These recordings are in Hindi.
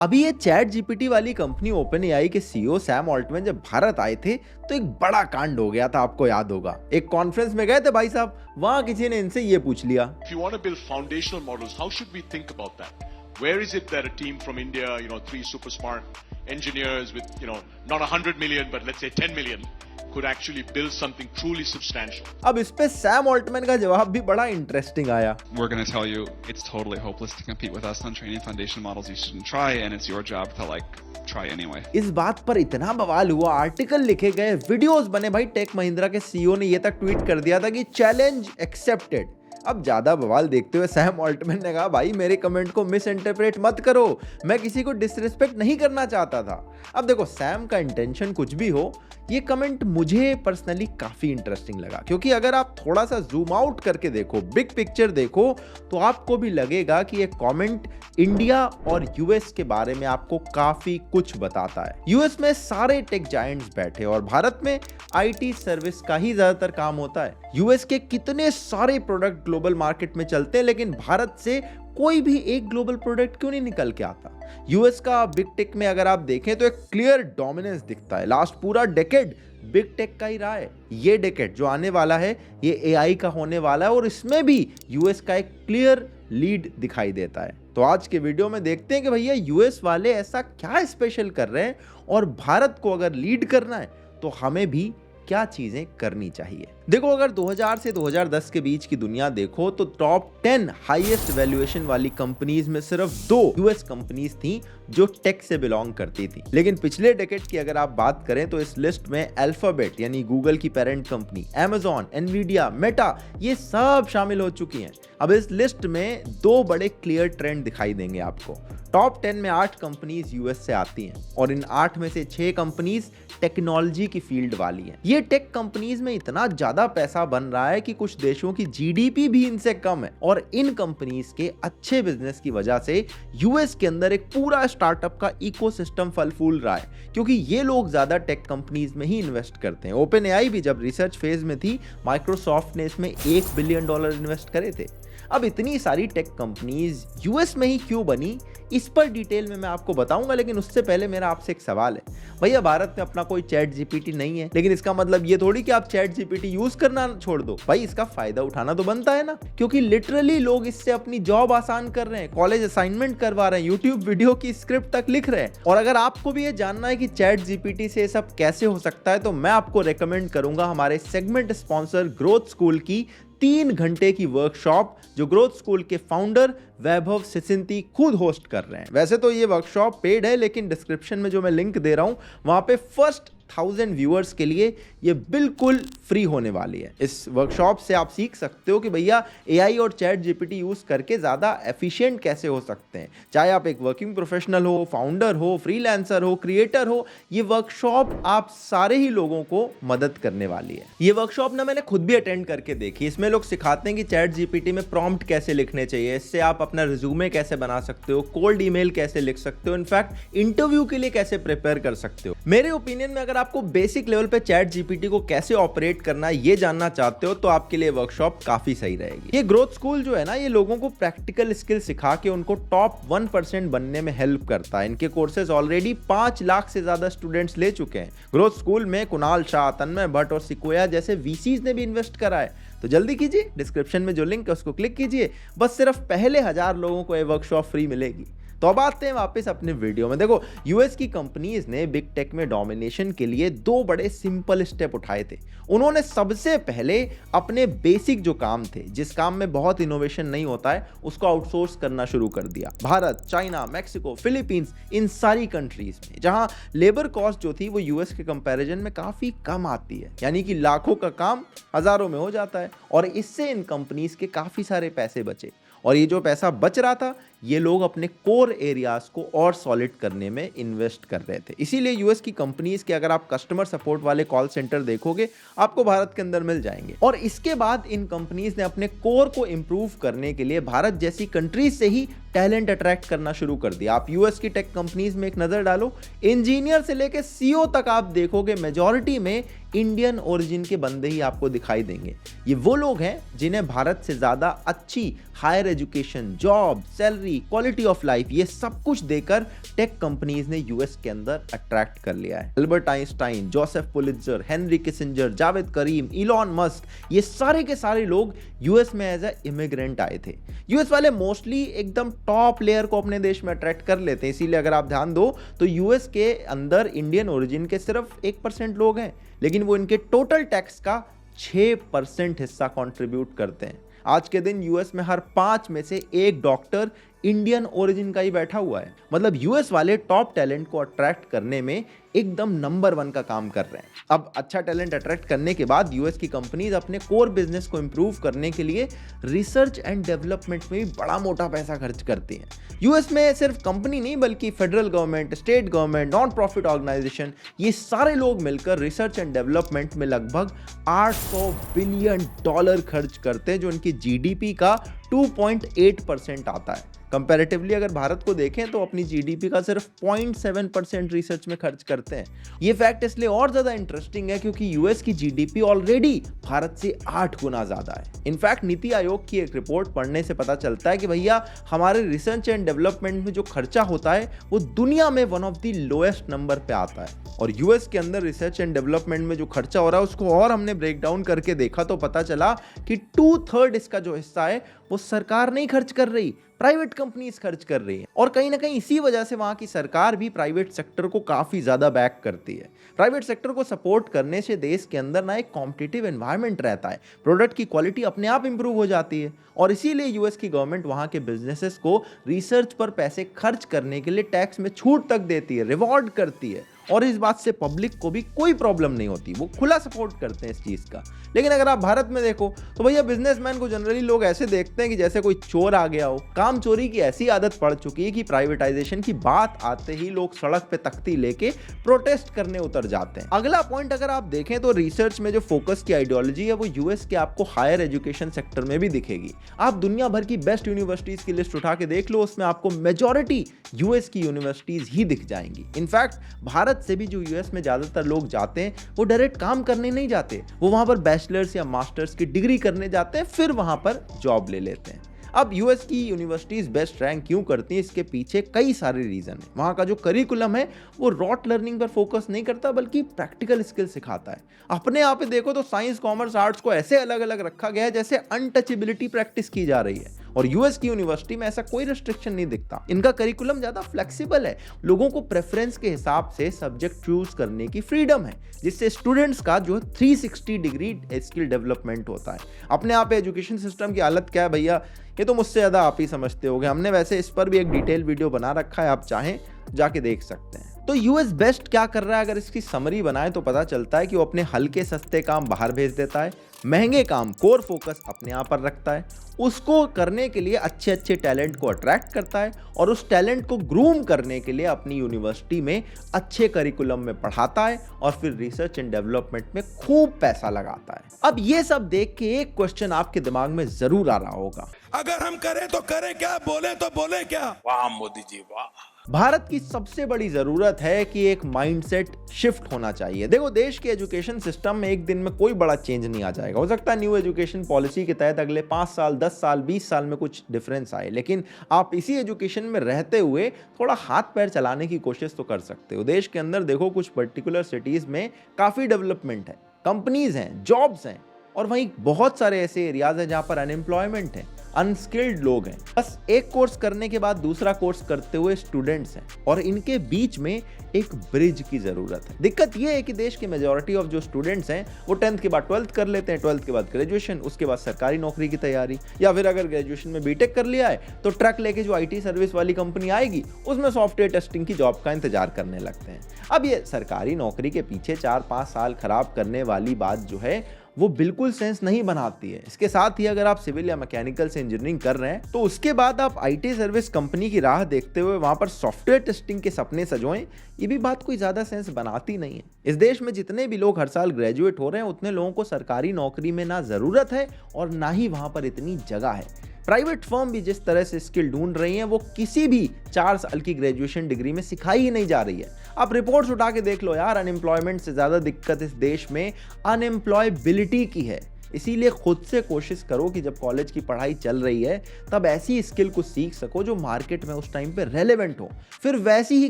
अभी ये चैट जीपीटी वाली कंपनी ओपन एआई के सीईओ सैम ऑल्टमैन जब भारत आए थे तो एक बड़ा कांड हो गया था, आपको याद होगा। एक कॉन्फ्रेंस में गए थे भाई साहब, वहां किसी ने इनसे ये पूछ लिया, If you want to build foundational models, how should we think about that? Where is it that a team from India, three super smart engineers with, not 100 million, but let's say 10 million, could actually build something truly substantial? अब इस पे सैम ऑल्टमैन का जवाब भी बड़ा इंटरेस्टिंग आया। We're going to tell you it's totally hopeless to compete with us on training foundation models. You shouldn't try, and it's your job to try anyway. इस बात पर इतना बवाल हुआ, आर्टिकल लिखे गए, वीडियोस बने। भाई टेक महिंद्रा के सीईओ ने ये तक ट्वीट कर दिया था कि चैलेंज एक्सेप्टेड। अब ज्यादा बवाल देखते हुए सैम ऑल्टमैन ने कहा, भाई मेरे कमेंट को मिस इंटरप्रेट मत करो, मैं किसी को डिसरिस्पेक्ट नहीं करना चाहता था। अब देखो, सैम का इंटेंशन कुछ भी हो, ये कमेंट मुझे पर्सनली काफी इंटरेस्टिंग लगा, क्योंकि अगर आप थोड़ा सा जूम आउट करके देखो, बिग पिक्चर देखो, तो आपको भी लगेगा कि ये कमेंट इंडिया और यूएस के बारे में आपको काफी कुछ बताता है। यूएस में सारे टेक जायंट्स बैठे और भारत में आईटी सर्विस का ही ज्यादातर काम होता है। यूएस के कितने सारे प्रोडक्ट ग्लोबल मार्केट में चलते हैं, लेकिन भारत से कोई भी एक ग्लोबल प्रोडक्ट क्यों नहीं निकल के आता। यूएस का बिग टेक में अगर आप देखें तो एक क्लियर डोमिनेंस दिखता है। लास्ट पूरा डेकेड बिग टेक का ही रहा है। ये डेकेड जो आने वाला है ये एआई का होने वाला है और इसमें भी यूएस का एक क्लियर लीड दिखाई देता है। तो आज के वीडियो में देखते हैं कि भैया यूएस वाले ऐसा क्या स्पेशल कर रहे हैं और भारत को अगर लीड करना है तो हमें भी क्या चीजें करनी चाहिए। देखो, अगर 2000 से 2010 के बीच की दुनिया देखो तो टॉप 10 हाईएस्ट वैल्यूएशन वाली कंपनीज में सिर्फ 2 यूएस कंपनीज थी जो टेक से बिलोंग करती थी। लेकिन पिछले डेकेड की अगर आप बात करें तो इस लिस्ट में अल्फाबेट यानी गूगल की parent company, Amazon, Nvidia, Meta, ये सब शामिल हो चुकी हैं। अब इस लिस्ट में 2 बड़े क्लियर ट्रेंड दिखाई देंगे आपको। टॉप 10 में 8 कंपनीज यूएस से आती हैं और इन 8 में से 6 कंपनीज टेक्नोलॉजी की फील्ड वाली हैं। ये टेक कंपनीज में इतना ज्यादा पैसा बन रहा है कि कुछ देशों की जीडीपी भी इनसे कम है और इन कंपनीज के अच्छे बिजनेस की वजह से यूएस के अंदर एक पूरा स्टार्टअप का इकोसिस्टम फल फूल रहा है, क्योंकि ये लोग ज्यादा टेक कंपनीज में ही इन्वेस्ट करते हैं। ओपन एआई भी जब रिसर्च फेज में थी, माइक्रोसॉफ्ट ने इसमें $1 बिलियन इन्वेस्ट करे थे। अब इतनी सारी टेक कंपनीज यूएस में ही क्यों बनी, इस पर डिटेल में मैं आपको बताऊंगा, लेकिन उससे पहले मेरा आपसे एक सवाल है। भैया भारत में अपना कोई चैट जीपीटी नहीं है, लेकिन इसका मतलब ये थोड़ी कि आप चैट जीपीटी यूज करना छोड़ दो। भाई इसका फायदा उठाना तो बनता है ना, क्योंकि लिटरली लोग इससे अपनी जॉब आसान कर रहे हैं, कॉलेज असाइनमेंट करवा रहे हैं, यूट्यूब वीडियो की स्क्रिप्ट तक लिख रहे हैं। और अगर आपको भी ये जानना है कि चैट जीपीटी से सब कैसे हो सकता है, तो मैं आपको रेकमेंड करूंगा हमारे सेगमेंट स्पॉन्सर ग्रोथ स्कूल की 3 घंटे की वर्कशॉप, जो ग्रोथ स्कूल के फाउंडर वैभव सिसिंती खुद होस्ट कर रहे हैं। वैसे तो ये वर्कशॉप पेड है, लेकिन डिस्क्रिप्शन में जो मैं लिंक दे रहा हूं वहां पे फर्स्ट 1000 व्यूअर्स के लिए ये बिल्कुल फ्री होने वाली है। इस वर्कशॉप से आप सीख सकते हो कि भैया एआई और चैट जीपीटी यूज करके ज्यादा एफिशिएंट कैसे हो सकते हैं। चाहे आप एक वर्किंग प्रोफेशनल हो, फाउंडर हो, फ्रीलांसर हो, क्रिएटर हो, ये वर्कशॉप आप सारे ही लोगों को मदद करने वाली है। ये वर्कशॉप ना मैंने खुद भी अटेंड करके देखी। इसमें लोग सिखाते हैं कि चैट जीपीटी में प्रॉम्प्ट कैसे लिखने चाहिए, इससे आप अपना रिज्यूमे कैसे बना सकते हो, कोल्ड ईमेल कैसे लिख सकते हो, इनफैक्ट इंटरव्यू के लिए कैसे प्रिपेयर कर सकते हो। मेरे ओपिनियन में अगर आपको बेसिक लेवल पे चैट जीपीटी को कैसे ऑपरेट करना है ये जानना चाहते हो तो आपके लिए वर्कशॉप काफी सही रहेगी। ये ग्रोथ स्कूल जो है ना, ये लोगों को प्रैक्टिकल स्किल सिखा के उनको टॉप 1% बनने में हेल्प करता है। इनके कोर्सेज ऑलरेडी 5 लाख से ज्यादा स्टूडेंट्स ले चुके हैं। ग्रोथ स्कूल में कुणाल शाह, तन्मय भट्ट और सिकोया जैसे वीसीज ने भी इन्वेस्ट करा है। तो जल्दी कीजिए, डिस्क्रिप्शन में जो लिंक है उसको क्लिक कीजिए। बस सिर्फ पहले 1000 लोगों को ये वर्कशॉप फ्री मिलेगी। तो अब आते हैं वापस अपने वीडियो में। देखो, यूएस की कंपनीज ने बिग टेक में डोमिनेशन के लिए 2 बड़े सिंपल स्टेप उठाए थे। उन्होंने सबसे पहले अपने बेसिक जो काम थे, जिस काम में बहुत इनोवेशन नहीं होता है, उसको आउटसोर्स करना शुरू कर दिया। भारत, चाइना, मैक्सिको, फिलीपींस, इन सारी कंट्रीज में जहां लेबर कॉस्ट जो थी वो यूएस के कंपैरिजन में काफी कम आती है, यानी कि लाखों का काम हजारों में हो जाता है। और इससे इन कंपनीज के काफी सारे पैसे बचे और ये जो पैसा बच रहा था ये लोग अपने कोर एरियाज को और सॉलिड करने में इन्वेस्ट कर रहे थे। इसीलिए यूएस की कंपनीज के अगर आप कस्टमर सपोर्ट वाले कॉल सेंटर देखोगे आपको भारत के अंदर मिल जाएंगे। और इसके बाद इन कंपनीज ने अपने कोर को इंप्रूव करने के लिए भारत जैसी कंट्रीज से ही टैलेंट अट्रैक्ट करना शुरू कर दिया। आप यूएस की टेक कंपनीज में एक नजर डालो, इंजीनियर से लेकर सीईओ तक आप देखोगे मेजॉरिटी में इंडियन ओरिजिन के बंदे ही आपको दिखाई देंगे। ये वो लोग हैं जिन्हें भारत से ज्यादा अच्छी higher education, job, salary, salary, quality of life, ये सब कुछ देकर टेक कंपनीज ने यूएस के अंदर अट्रैक्ट कर लिया है। Albert Einstein, Joseph Pulitzer, Henry Kissinger, Jawed Karim, Elon Musk, ये सारे के सारे लोग यूएस में एज अ इमिग्रेंट आए थे। यूएस वाले मोस्टली एकदम टॉप लेयर को अपने देश में अट्रैक्ट कर लेते हैं, इसीलिए अगर आप ध्यान दो तो यूएस के अंदर इंडियन ओरिजिन के सिर्फ 1% लोग हैं, लेकिन वो इनके टोटल टैक्स का 6% हिस्सा कंट्रीब्यूट करते हैं। आज के दिन यूएस में हर 5 में से 1 डॉक्टर इंडियन ओरिजिन का ही बैठा हुआ है। मतलब यूएस वाले टॉप टैलेंट को अट्रैक्ट करने में एकदम नंबर 1 का काम कर रहे हैं। अब अच्छा टैलेंट अट्रैक्ट करने के बाद यूएस की कंपनीज अपने कोर बिजनेस को इंप्रूव करने के लिए रिसर्च एंड डेवलपमेंट में भी बड़ा मोटा पैसा खर्च करती हैं। यूएस में सिर्फ कंपनी नहीं बल्कि federal government, state government, non profit organisation, ये सारे लोग मिलकर रिसर्च एंड डेवलपमेंट में लगभग $800 बिलियन खर्च करते हैं, जो उनकी जीडीपी का 2.8% आता है। कंपैरेटिवली अगर भारत को देखें तो अपनी जीडीपी का सिर्फ 0.7% रिसर्च में खर्च करते हैं। ये फैक्ट इसलिए और ज्यादा इंटरेस्टिंग है क्योंकि यूएस की जीडीपी ऑलरेडी भारत से 8 गुना ज्यादा है। इनफैक्ट नीति आयोग की एक रिपोर्ट पढ़ने से पता चलता है कि भैया हमारे रिसर्च एंड डेवलपमेंट में जो खर्चा होता है वो दुनिया में one of the lowest number पे आता है। और यूएस के अंदर रिसर्च एंड डेवलपमेंट में जो खर्चा हो रहा है उसको और हमने ब्रेक डाउन करके देखा तो पता चला कि 2/3 इसका जो हिस्सा है वो सरकार नहीं खर्च कर रही, प्राइवेट कंपनीज खर्च कर रही है। और कहीं ना कहीं इसी वजह से वहां की सरकार भी प्राइवेट सेक्टर को काफी ज्यादा बैक करती है। प्राइवेट सेक्टर को सपोर्ट करने से देश के अंदर ना एक कॉम्पिटिटिव एनवायरनमेंट रहता है, प्रोडक्ट की क्वालिटी अपने आप इंप्रूव हो जाती है। और इसीलिए यूएस की गवर्नमेंट वहां के बिजनेसेस को रिसर्च पर पैसे खर्च करने के लिए टैक्स में छूट तक देती है, रिवॉर्ड करती है। और इस बात से पब्लिक को भी कोई प्रॉब्लम नहीं होती, वो खुला सपोर्ट करते हैं इस चीज का। लेकिन अगर आप भारत में देखो तो भैया बिजनेसमैन को जनरली लोग ऐसे देखते हैं कि जैसे कोई चोर आ गया हो। काम चोरी की ऐसी आदत पड़ चुकी है कि प्राइवेटाइजेशन की बात आते ही लोग सड़क पे तख्ती लेके प्रोटेस्ट करने उतर जाते हैं। अगला पॉइंट अगर आप देखें तो रिसर्च में जो फोकस की आइडियोलॉजी है वो यूएस के आपको हायर एजुकेशन सेक्टर में भी दिखेगी। आप दुनिया भर की बेस्ट यूनिवर्सिटीज की लिस्ट उठा के देख लो, उसमें आपको मेजॉरिटी यूएस की यूनिवर्सिटीज ही दिख जाएंगी। इनफैक्ट भारत से भी जो यूएस में ज्यादातर लोग जाते हैं वो डायरेक्ट काम करने नहीं जाते, वो वहां पर बैचलर्स या मास्टर्स की डिग्री करने जाते हैं, फिर वहां पर जॉब ले लेते हैं। अब यूएस की यूनिवर्सिटीज बेस्ट रैंक क्यों करती हैं, इसके पीछे कई सारे रीजन है। वहां का जो करिकुलम है वो रॉट लर्निंग पर फोकस नहीं करता बल्कि प्रैक्टिकल स्किल सिखाता है। अपने आप पे देखो तो साइंस, कॉमर्स, आर्ट्स को ऐसे अलग अलग रखा गया है जैसे अनटचेबिलिटी प्रैक्टिस की जा रही है। और यूएस की यूनिवर्सिटी में ऐसा कोई रिस्ट्रिक्शन नहीं दिखता। इनका करिकुलम ज्यादा फ्लेक्सिबल है, लोगों को प्रेफरेंस के हिसाब से सब्जेक्ट चूज करने की फ्रीडम है, जिससे स्टूडेंट्स का जो 360 डिग्री स्किल डेवलपमेंट होता है। अपने आप एजुकेशन सिस्टम की हालत क्या है भैया, ये तो मुझसे ज्यादा आप ही समझते होंगे। हमने वैसे इस पर भी एक डिटेल वीडियो बना रखा है, आप चाहें जाके देख सकते हैं। तो यूएस बेस्ट क्या कर रहा है, अगर इसकी समरी बनाए तो पता चलता है कि वो अपने हल्के सस्ते काम बाहर भेज देता है, महंगे काम कोर फोकस अपने आप पर रखता है, उसको करने के लिए अच्छे अच्छे टैलेंट को अट्रैक्ट करता है और उस टैलेंट को ग्रूम करने के लिए अपनी यूनिवर्सिटी में अच्छे करिकुलम में पढ़ाता है और फिर रिसर्च एंड डेवलपमेंट में खूब पैसा लगाता है। अब ये सब देख के एक क्वेश्चन आपके दिमाग में जरूर आ रहा होगा, अगर हम करें तो करें क्या, बोले तो बोले क्या। वाह मोदी जी वाह। भारत की सबसे बड़ी जरूरत है कि एक माइंडसेट शिफ्ट होना चाहिए। देखो देश के एजुकेशन सिस्टम में एक दिन में कोई बड़ा चेंज नहीं आ जाएगा। हो सकता है न्यू एजुकेशन पॉलिसी के तहत अगले 5 साल, 10 साल, 20 साल में कुछ डिफरेंस आए, लेकिन आप इसी एजुकेशन में रहते हुए थोड़ा हाथ पैर चलाने की कोशिश तो कर सकते हो। देश के अंदर देखो कुछ पर्टिकुलर सिटीज में काफी डेवलपमेंट है, कंपनीज हैं, जॉब्स हैं, और वहीं बहुत सारे ऐसे एरियाज हैं जहां पर अनएम्प्लॉयमेंट है, अनस्किल्ड लोग हैं। बस एक कोर्स करने के बाद दूसरा कोर्स करते हुए स्टूडेंट्स हैं और इनके बीच में एक ब्रिज की जरूरत है। दिक्कत यह है कि देश के मेजॉरिटी ऑफ जो स्टूडेंट्स हैं वो 10th के बाद 12th कर लेते हैं, 12th के बाद ग्रेजुएशन, उसके बाद सरकारी नौकरी की तैयारी, या फिर अगर ग्रेजुएशन में बीटेक कर लिया है तो ट्रक लेके जो आईटी सर्विस वाली कंपनी आएगी उसमें सॉफ्टवेयर टेस्टिंग की जॉब का इंतजार करने लगते हैं। अब ये सरकारी नौकरी के पीछे 4-5 साल खराब करने वाली बात जो है वो बिल्कुल सेंस नहीं बनाती है। इसके साथ ही अगर आप सिविल या मैकेनिकल से इंजीनियरिंग कर रहे हैं तो उसके बाद आप आईटी सर्विस कंपनी की राह देखते हुए वहां पर सॉफ्टवेयर टेस्टिंग के सपने सजोएं, ये भी बात कोई ज्यादा सेंस बनाती नहीं है। इस देश में जितने भी लोग हर साल ग्रेजुएट हो रहे हैं उतने लोगों को सरकारी नौकरी में ना जरूरत है और ना ही वहां पर इतनी जगह है। प्राइवेट फर्म भी जिस तरह से स्किल ढूंढ रही हैं वो किसी भी 4 साल की ग्रेजुएशन डिग्री में सिखाई ही नहीं जा रही है। आप रिपोर्ट्स उठा के देख लो यार, अनएम्प्लॉयमेंट से ज्यादा दिक्कत इस देश में अनएम्प्लॉयबिलिटी की है। इसीलिए खुद से कोशिश करो कि जब कॉलेज की पढ़ाई चल रही है तब ऐसी स्किल को सीख सको जो मार्केट में उस टाइम पे रेलेवेंट हो, फिर वैसी ही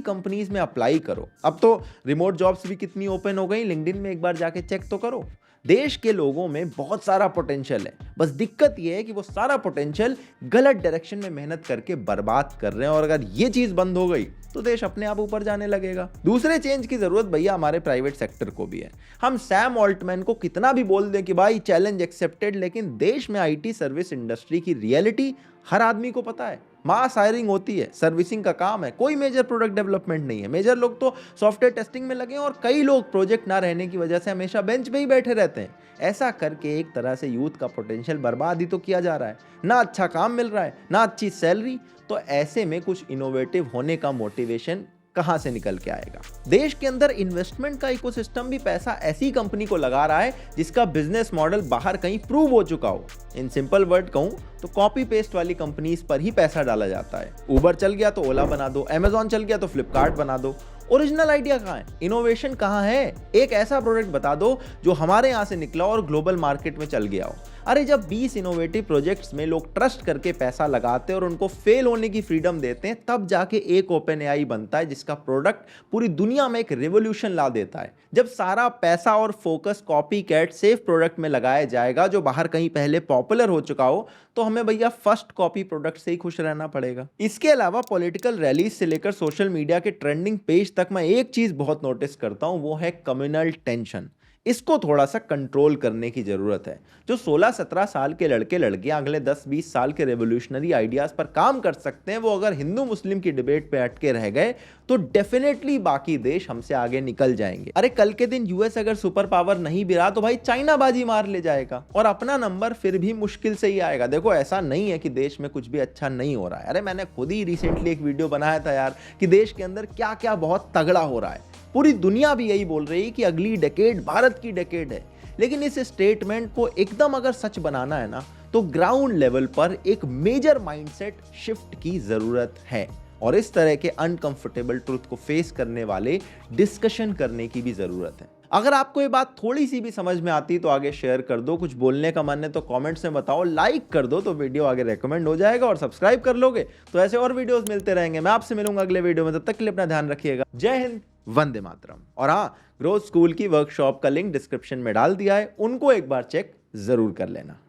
कंपनीज में अप्लाई करो। अब तो रिमोट जॉब्स भी कितनी ओपन हो गई, लिंक्डइन में एक बार जाके चेक तो करो। देश के लोगों में बहुत सारा पोटेंशियल है, बस दिक्कत यह है कि वो सारा पोटेंशियल गलत डायरेक्शन में मेहनत करके बर्बाद कर रहे हैं, और अगर ये चीज बंद हो गई तो देश अपने आप ऊपर जाने लगेगा। दूसरे चेंज की जरूरत भैया हमारे प्राइवेट सेक्टर को भी है। हम सैम ऑल्टमैन को कितना भी बोल दें कि भाई चैलेंज एक्सेप्टेड, लेकिन देश में आईटी सर्विस इंडस्ट्री की रियलिटी हर आदमी को पता है। मास हायरिंग होती है, सर्विसिंग का काम है, कोई मेजर प्रोडक्ट डेवलपमेंट नहीं है। मेजर लोग तो सॉफ्टवेयर टेस्टिंग में लगे हैं और कई लोग प्रोजेक्ट ना रहने की वजह से हमेशा बेंच पे ही बैठे रहते हैं। ऐसा करके एक तरह से यूथ का पोटेंशियल बर्बाद ही तो किया जा रहा है। ना अच्छा काम मिल रहा है, ना अच्छी सैलरी, तो ऐसे में कुछ इनोवेटिव होने का मोटिवेशन कहां से निकल के आएगा। देश के अंदर इन्वेस्टमेंट का इकोसिस्टम भी पैसा ऐसी कंपनी को लगा रहा है जिसका बिजनेस मॉडल बाहर कहीं प्रूव हो चुका हो। इन सिंपल वर्ड कहूं तो कॉपी पेस्ट वाली कंपनीज पर ही पैसा डाला जाता है। उबर चल गया तो ओला बना दो, अमेजॉन चल गया तो फ्लिपकार्ट बना दो। ओरिजिनल आइडिया कहाँ है, इनोवेशन कहाँ है? एक ऐसा प्रोडक्ट बता दो जो हमारे यहाँ से निकला और ग्लोबल मार्केट में चल गया हो। अरे जब 20 इनोवेटिव प्रोजेक्ट्स में लोग ट्रस्ट करके पैसा लगाते हैं और उनको फेल होने की फ्रीडम देते हैं, तब जाके एक ओपन एआई बनता है जिसका प्रोडक्ट पूरी दुनिया में एक रेवोल्यूशन ला देता है। जब सारा पैसा और focus copycat safe product में लगाया जाएगा जो बाहर कहीं पहले पॉपुलर हो चुका हो, तो हमें भैया फर्स्ट कॉपी प्रोडक्ट से ही खुश रहना पड़ेगा। इसके अलावा पॉलिटिकल रैलीज से लेकर सोशल मीडिया के ट्रेंडिंग पेज तक मैं एक चीज बहुत नोटिस करता हूं, वो है कम्युनल टेंशन। इसको थोड़ा सा कंट्रोल करने की जरूरत है। जो 16-17 साल के लड़के लड़कियां अगले 10-20 साल के रेवोल्यूशनरी आइडियाज पर काम कर सकते हैं, वो अगर हिंदू मुस्लिम की डिबेट पे अटके रह गए तो डेफिनेटली बाकी देश हमसे आगे निकल जाएंगे। अरे कल के दिन यूएस अगर सुपर पावर नहीं भी रहा तो भाई चाइना बाजी मार ले जाएगा और अपना नंबर फिर भी मुश्किल से ही आएगा। देखो ऐसा नहीं है कि देश में कुछ भी अच्छा नहीं हो रहा है। अरे मैंने खुद ही रिसेंटली एक वीडियो बनाया था यार कि देश के अंदर क्या क्या बहुत तगड़ा हो रहा है। पूरी दुनिया भी यही बोल रही है कि अगली डेकेड भारत की डेकेड है। लेकिन इस स्टेटमेंट को एकदम अगर सच बनाना है ना, तो ग्राउंड लेवल पर एक मेजर माइंडसेट शिफ्ट की जरूरत है और इस तरह के अनकंफर्टेबल ट्रुथ को फेस करने वाले डिस्कशन करने की भी जरूरत है। अगर आपको ये बात थोड़ी सी भी समझ में आती तो आगे शेयर कर दो, कुछ बोलने का मन है तो कमेंट्स में बताओ, लाइक कर दो तो वीडियो आगे रेकमेंड हो जाएगा, और सब्सक्राइब कर लोगे तो ऐसे और वीडियोस मिलते रहेंगे। मैं आपसे मिलूंगा अगले वीडियो में, तब तक के लिए अपना ध्यान रखिएगा। जय हिंद, वंदे मातरम। और हाँ, ग्रोथ स्कूल की वर्कशॉप का लिंक डिस्क्रिप्शन में डाल दिया है, उनको एक बार चेक जरूर कर लेना।